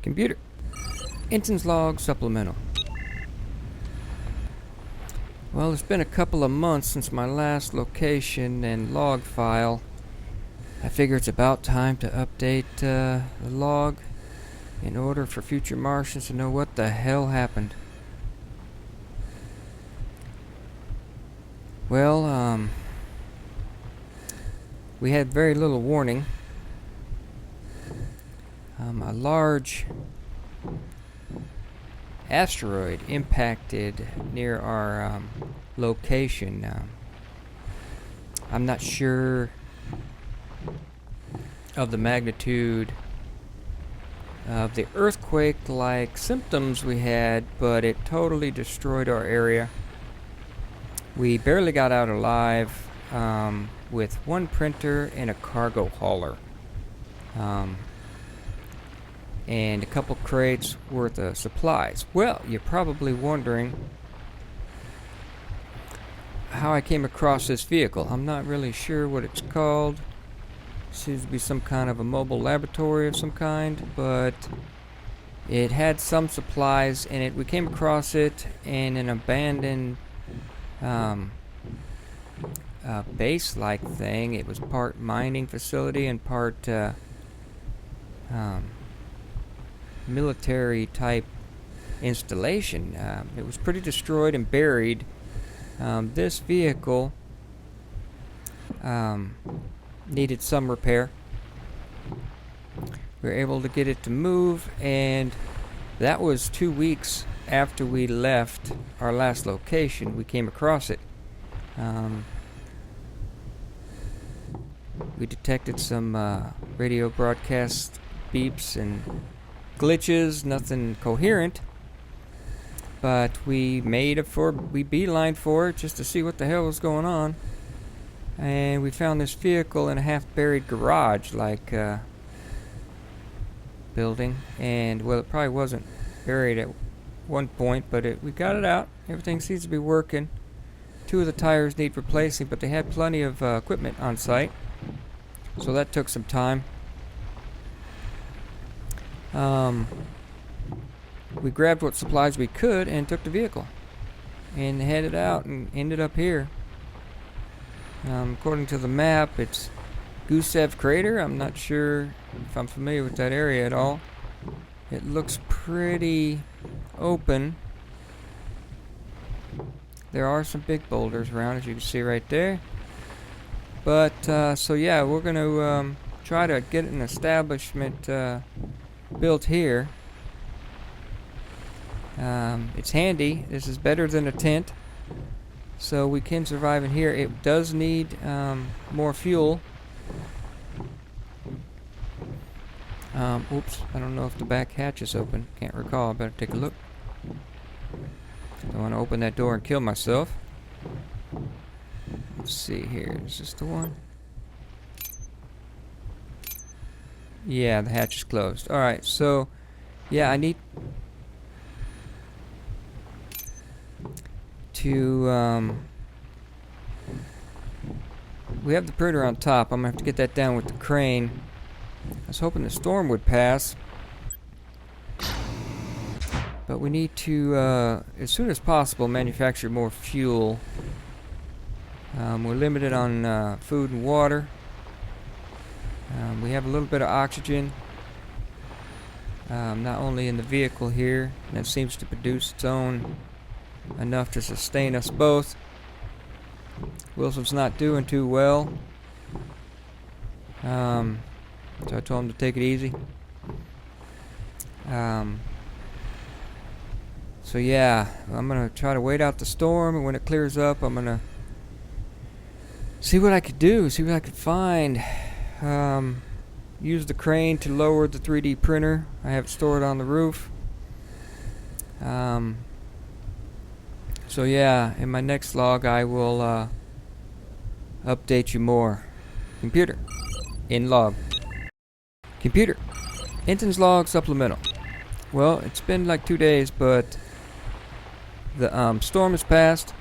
Computer. Instance log supplemental. Well, it's been a couple of months since my last location and log file. I figure it's about time to update the log in order for future Martians to know what the hell happened. Well, we had very little warning. A large asteroid impacted near our location. I'm not sure of the magnitude of the earthquake-like symptoms we had, but it totally destroyed our area. We barely got out alive with one printer and a cargo hauler. And a couple crates worth of supplies. Well, you're probably wondering how I came across this vehicle. I'm not really sure what it's called. Seems to be some kind of a mobile laboratory of some kind, but it had some supplies in it. We came across it in an abandoned base-like thing. It was part mining facility and part military type installation. It was pretty destroyed and buried. This vehicle needed some repair. We were able to get it to move, and that was 2 weeks after we left our last location. We came across it. We detected some radio broadcast beeps and glitches, nothing coherent, but we beelined for it just to see what the hell was going on, and we found this vehicle in a half-buried garage-like building, and well, it probably wasn't buried at one point, but we got it out. Everything seems to be working. 2 of the tires need replacing, but they had plenty of equipment on site, so that took some time. We grabbed what supplies we could and took the vehicle and headed out and ended up here. According to the map, it's Gusev Crater. I'm not sure if I'm familiar with that area at all. It looks pretty open. There are some big boulders around, as you can see right there. But, so yeah, we're going to try to get an establishment built here. It's handy. This is better than a tent, so we can survive in here. It does need more fuel. Oops, I don't know if the back hatch is open. Can't recall. I better take a look. Don't want to open that door and kill myself. Let's see here. Is this the one? Yeah, the hatch is closed. Alright, so yeah, I need to we have the printer on top. I'm gonna have to get that down with the crane. I was hoping the storm would pass, but we need to as soon as possible manufacture more fuel. We're limited on food and water. We have a little bit of oxygen, not only in the vehicle here, and it seems to produce its own enough to sustain us both. Wilson's not doing too well, so I told him to take it easy. So yeah, I'm gonna try to wait out the storm, and when it clears up, I'm gonna see what I could do, see what I could find. Use the crane to lower the 3D printer. I have it stored on the roof. So yeah, in my next log I will update you more. Computer. In log. Computer. Instance log supplemental. Well, it's been like 2 days, but the storm has passed.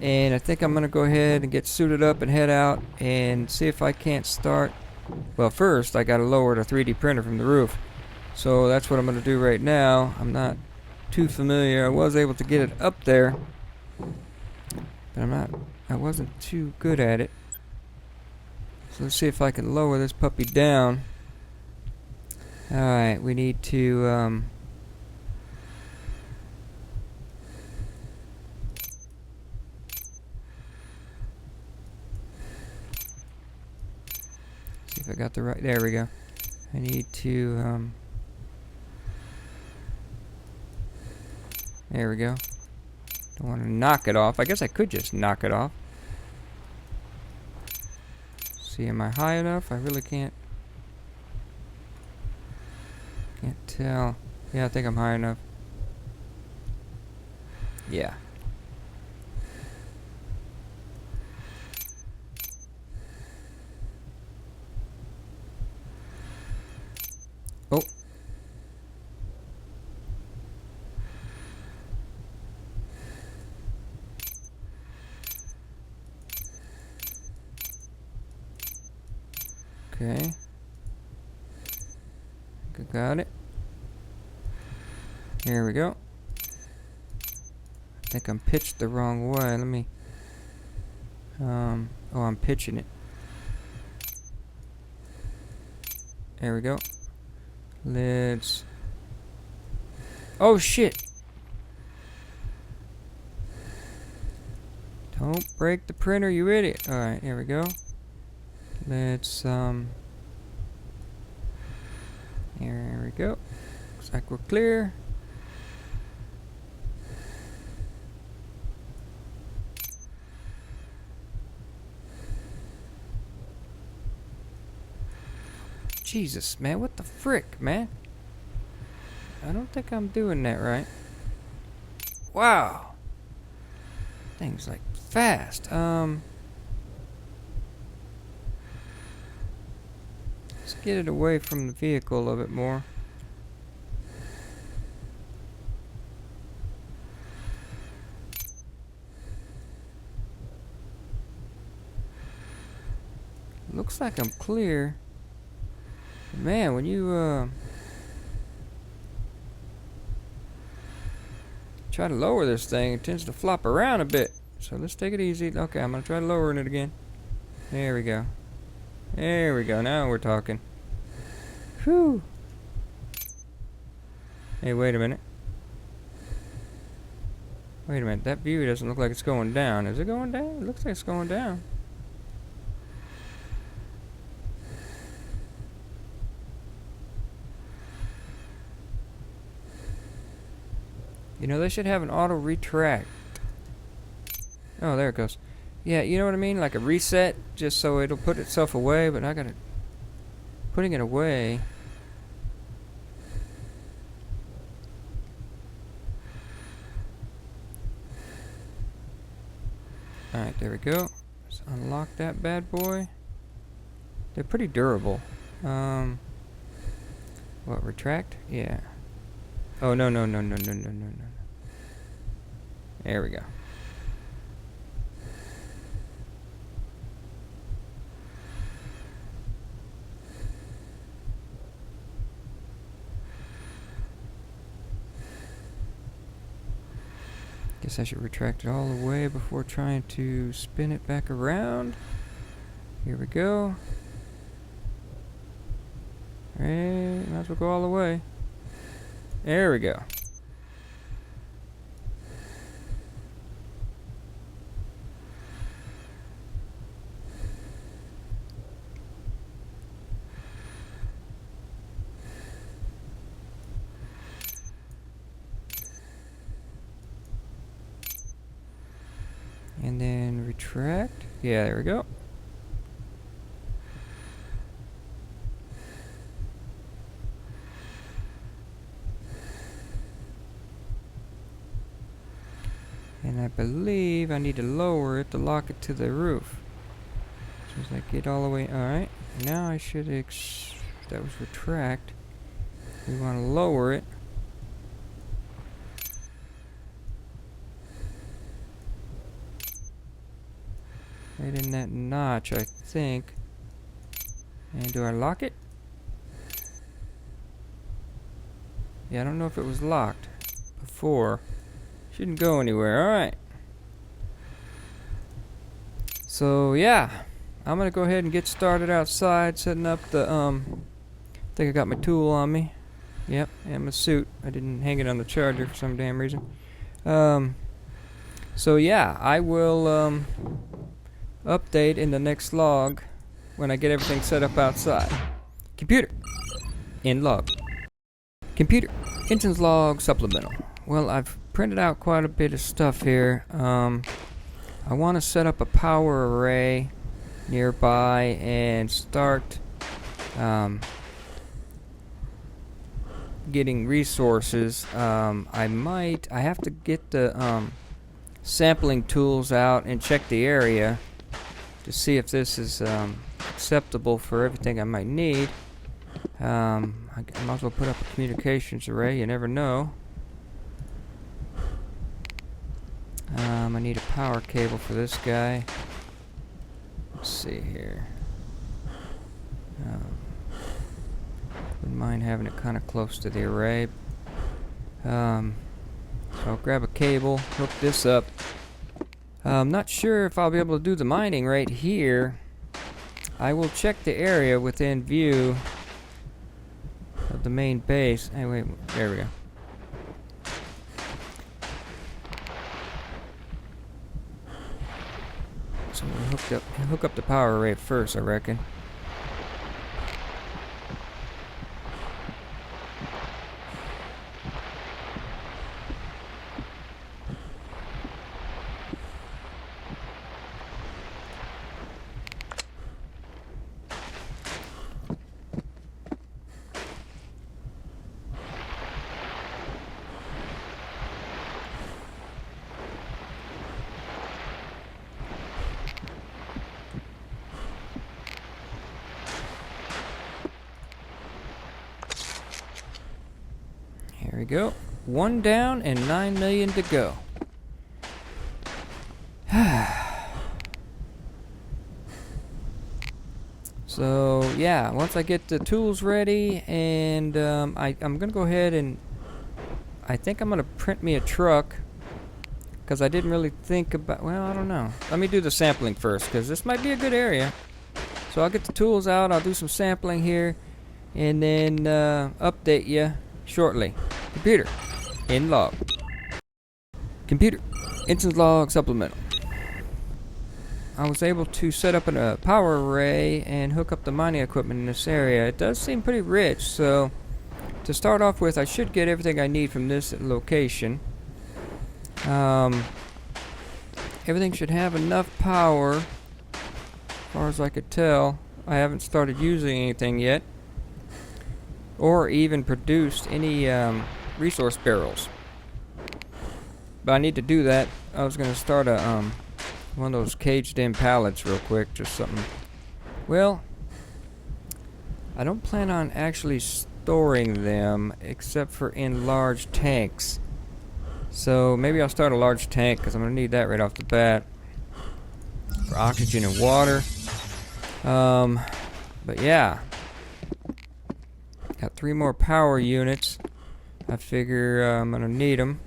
And I think I'm going to go ahead and get suited up and head out and see if I can't start. Well, first I got to lower the 3D printer from the roof. So that's what I'm going to do right now. I'm not too familiar. I was able to get it up there, but I wasn't too good at it. So let's see if I can lower this puppy down. Alright, we need to, see if I got the right, there we go. I need to, there we go. Don't want to knock it off. I guess I could just knock it off. See, am I high enough? I really can't tell. Yeah, I think I'm high enough. Yeah. Oh. Okay. Got it. Here we go. I think I'm pitched the wrong way. Let me... oh, I'm pitching it. There we go. Let's... Oh, shit! Don't break the printer, you idiot. Alright, here we go. Let's, There we go. Looks like we're clear. Jesus, man, what the frick, man? I don't think I'm doing that right. Wow. Thing's like fast. Let's get it away from the vehicle a little bit more. Looks like I'm clear. Man, when you try to lower this thing, it tends to flop around a bit. So let's take it easy. Okay, I'm gonna try lowering it again. There we go. There we go. Now we're talking. Whew. Hey, wait a minute. Wait a minute. That view doesn't look like it's going down. Is it going down? It looks like it's going down. You know, they should have an auto retract. Oh, there it goes. Yeah, you know what I mean? Like a reset, just so it'll put itself away, but I gotta... Putting it away... Alright, there we go. Let's unlock that bad boy. They're pretty durable. What, retract? Yeah. Oh, no. There we go. Guess I should retract it all the way before trying to spin it back around. Here we go. Hey, might as well go all the way. There we go. And then retract. Yeah, there we go. And I believe I need to lower it to lock it to the roof. So as I get all the way, alright. Now I should that was retract. We want to lower it. Right in that notch, I think. And do I lock it? Yeah, I don't know if it was locked before. Shouldn't go anywhere. Alright. So, yeah. I'm gonna go ahead and get started outside, setting up the, I think I got my tool on me. Yep, and my suit. I didn't hang it on the charger for some damn reason. So yeah, I will, update in the next log when I get everything set up outside. Computer. In log. Computer. Instance log supplemental. Well, I've printed out quite a bit of stuff here. I want to set up a power array nearby and start getting resources. I have to get the sampling tools out and check the area to see if this is acceptable for everything I might need. I might as well put up a communications array, you never know. I need a power cable for this guy. Let's see here. Wouldn't mind having it kind of close to the array. So I'll grab a cable, hook this up. I'm not sure if I'll be able to do the mining right here. I will check the area within view of the main base. Anyway, there we go. So we'll hook up the power array first, I reckon. Here we go. 1 down and 9 million to go. So yeah, once I get the tools ready, and I'm gonna go ahead and I think I'm gonna print me a truck, because I didn't really think about, well, I don't know. Let me do the sampling first, because this might be a good area. So I'll get the tools out, I'll do some sampling here, and then update you shortly. Computer. In log. Computer. Instance log supplemental. I was able to set up a power array and hook up the mining equipment in this area. It does seem pretty rich, so to start off with, I should get everything I need from this location. Everything should have enough power, as far as I could tell. I haven't started using anything yet, or even produced any resource barrels. But I need to do that. I was going to start a one of those caged-in pallets real quick, just something. Well, I don't plan on actually storing them, except for in large tanks. So maybe I'll start a large tank, because I'm going to need that right off the bat for oxygen and water. But yeah, got 3 more power units. I figure I'm going to need them.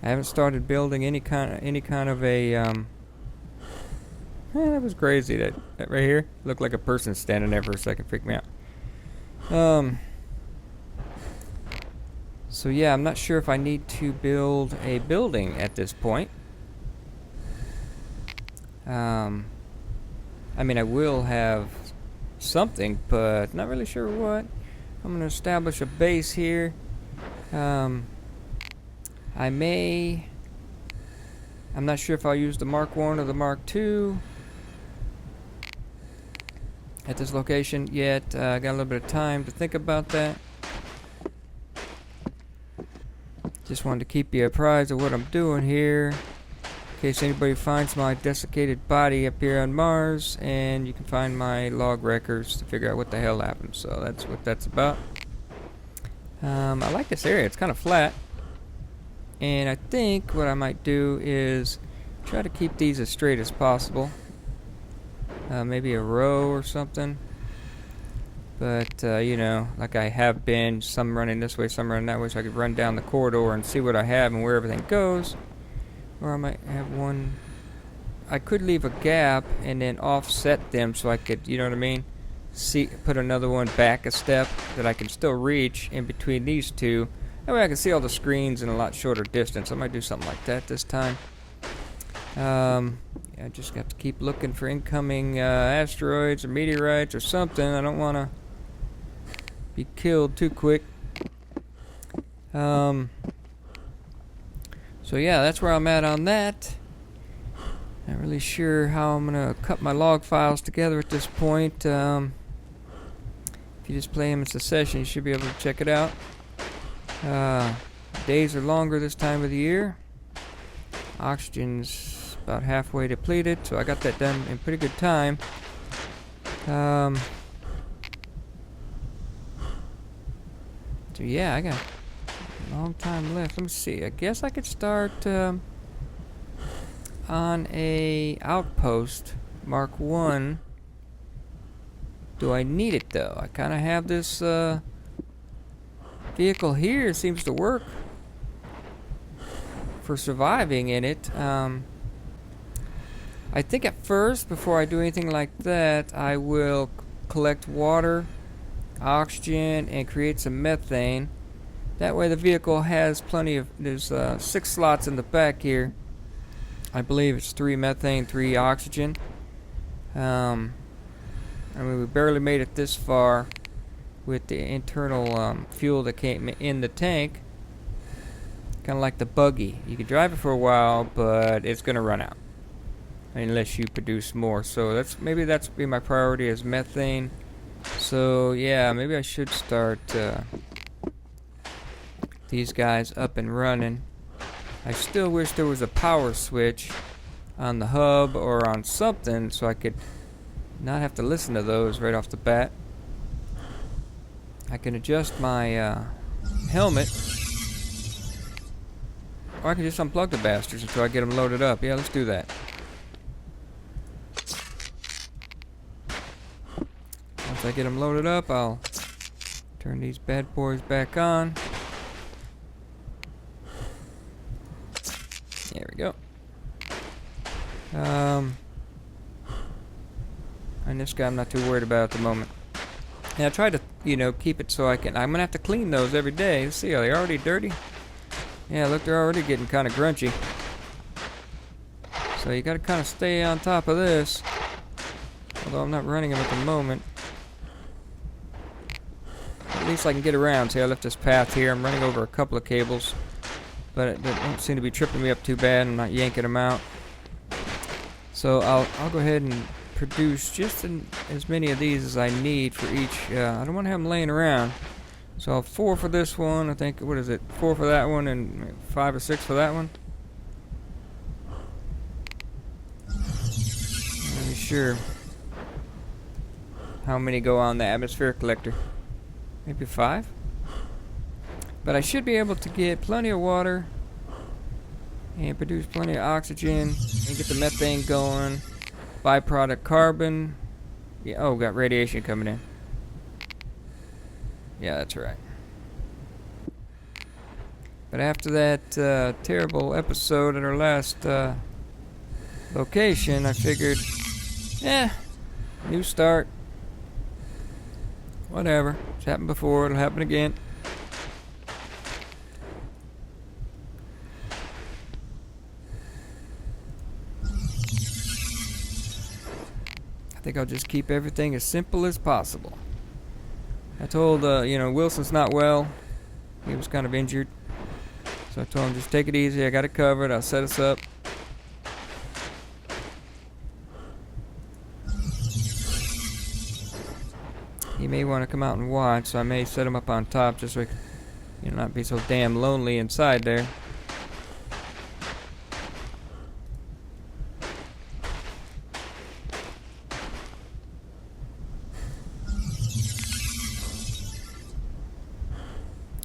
I haven't started building any kind of a that was crazy. That right here looked like a person standing there for a second. Freaked me out. So yeah, I'm not sure if I need to build a building at this point. I mean, I will have something, but not really sure what. I'm gonna establish a base here. I'm not sure if I'll use the Mark 1 or the Mark 2 at this location yet. I got a little bit of time to think about that. Just wanted to keep you apprised of what I'm doing here, in case anybody finds my desiccated body up here on Mars, and you can find my log records to figure out what the hell happened. So that's what that's about. I like this area. It's kind of flat. And I think what I might do is try to keep these as straight as possible. Maybe a row or something. But, you know, like I have been, some running this way, some running that way, so I could run down the corridor and see what I have and where everything goes. Or I might have one... I could leave a gap and then offset them so I could, you know what I mean? Put another one back a step that I can still reach in between these two. That way I can see all the screens in a lot shorter distance. I might do something like that this time. I just got to keep looking for incoming asteroids or meteorites or something. I don't want to be killed too quick. So yeah, that's where I'm at on that. Not really sure how I'm gonna cut my log files together at this point. If you just play them in succession, you should be able to check it out. Days are longer this time of the year. Oxygen's about halfway depleted, so I got that done in pretty good time. So yeah, I got a long time left. Let me see. I guess I could start on a outpost Mark 1. Do I need it though? I kind of have this vehicle here. It seems to work for surviving in it. I think at first, before I do anything like that, I will collect water, oxygen, and create some methane. That way the vehicle has plenty of... There's 6 slots in the back here. I believe it's 3 methane, 3 oxygen. I mean, we barely made it this far with the internal fuel that came in the tank. Kind of like the buggy. You can drive it for a while, but it's going to run out unless you produce more. So maybe that's be my priority as methane. So yeah, maybe I should start these guys up and running. I still wish there was a power switch on the hub or on something so I could not have to listen to those right off the bat. I can adjust my helmet, or I can just unplug the bastards until I get them loaded up. Yeah, let's do that. Once I get them loaded up, I'll turn these bad boys back on. There we go. And this guy I'm not too worried about at the moment. And I try to, you know, keep it so I'm gonna have to clean those every day. Let's see, are they already dirty? Yeah, look, they're already getting kind of grunchy. So you gotta kind of stay on top of this. Although I'm not running them at the moment. At least I can get around. See, I left this path here. I'm running over a couple of cables. But they don't seem to be tripping me up too bad. I'm not yanking them out. So I'll go ahead and produce just as many of these as I need for each. I don't want to have them laying around. So I'll have 4 for this one. I think, what is it? 4 for that one and 5 or 6 for that one. Not really sure how many go on the atmosphere collector. Maybe 5? But I should be able to get plenty of water and produce plenty of oxygen and get the methane going. Byproduct carbon. Yeah, oh, got radiation coming in. Yeah, that's right. But after that terrible episode at our last location, I figured, new start. Whatever. It's happened before, it'll happen again. I think I'll just keep everything as simple as possible. I told, Wilson's not well. He was kind of injured. So I told him, just take it easy. I got it covered. I'll set us up. He may want to come out and watch, so I may set him up on top just so he can, not be so damn lonely inside there.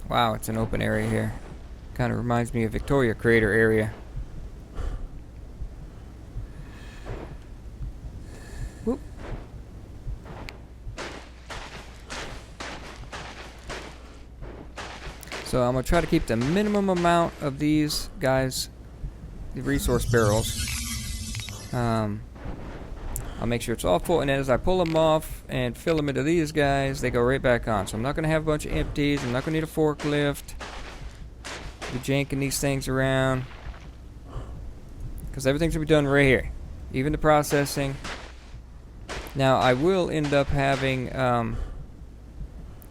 Wow, it's an open area here. Kind of reminds me of Victoria Crater area. Whoop. So I'm going to try to keep the minimum amount of these guys, the resource barrels. I'll make sure it's all full, and then as I pull them off and fill them into these guys, they go right back on. So I'm not going to have a bunch of empties. I'm not going to need a forklift. Be janking these things around. Because everything's going to be done right here. Even the processing. Now, I will end up having to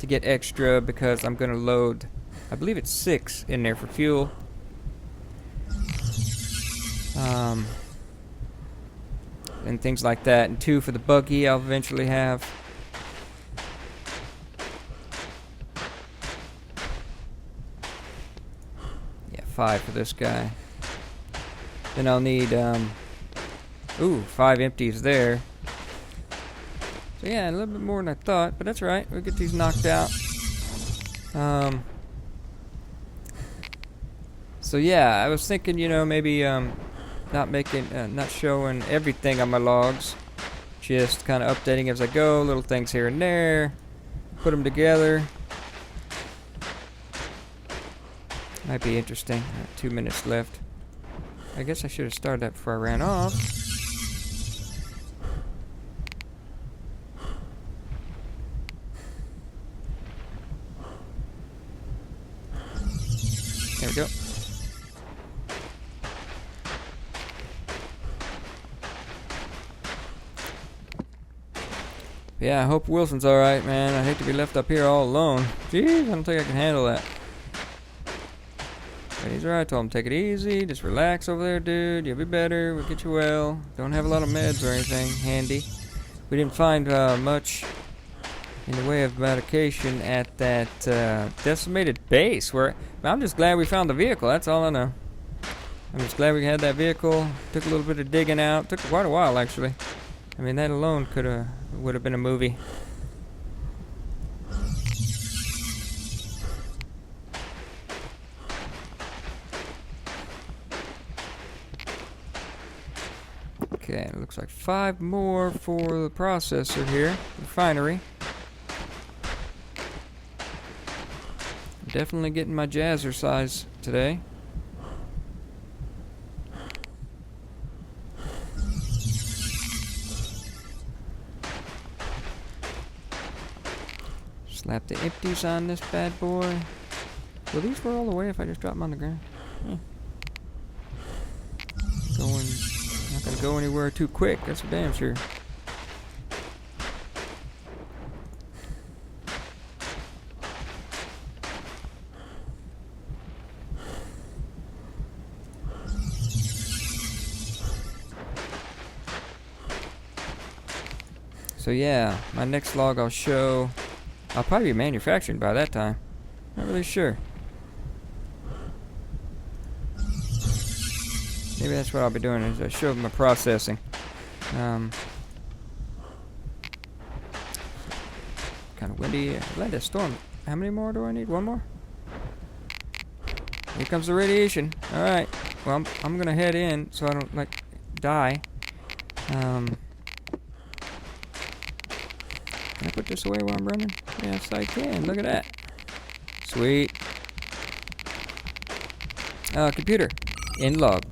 get extra because I'm going to load, I believe it's 6 in there for fuel. And things like that. And 2 for the buggy I'll eventually have. Yeah, 5 for this guy. Then I'll need, 5 empties there. So yeah, a little bit more than I thought, but that's right. We'll get these knocked out. So yeah, I was thinking, maybe not showing everything on my logs, just kind of updating as I go, little things here and there, put them together. Might be interesting. 2 minutes left. I guess I should have started that before I ran off. There we go. Yeah, I hope Wilson's alright, man. I hate to be left up here all alone. Jeez, I don't think I can handle that. But he's alright. I told him, take it easy. Just relax over there, dude. You'll be better. We'll get you well. Don't have a lot of meds or anything handy. We didn't find much in the way of medication at that decimated base. I'm just glad we found the vehicle. That's all I know. I'm just glad we had that vehicle. Took a little bit of digging out. Took quite a while, actually. I mean, that alone would have been a movie. Okay, it looks like 5 more for the processor here, refinery. Definitely getting my jazzercise today. Slap the empties on this bad boy. Will these roll away if I just drop them on the ground? Not gonna go anywhere too quick, that's for damn sure. So yeah, my next log I'll show. I'll probably be manufacturing by that time. Not really sure. Maybe that's what I'll be doing, is I show my processing. Kind of windy. Let that storm. How many more do I need? 1 more? Here comes the radiation. Alright. Well, I'm gonna head in so I don't, die. Can I put this away while I'm running? Yes, I can. Look at that. Sweet. Computer. In log.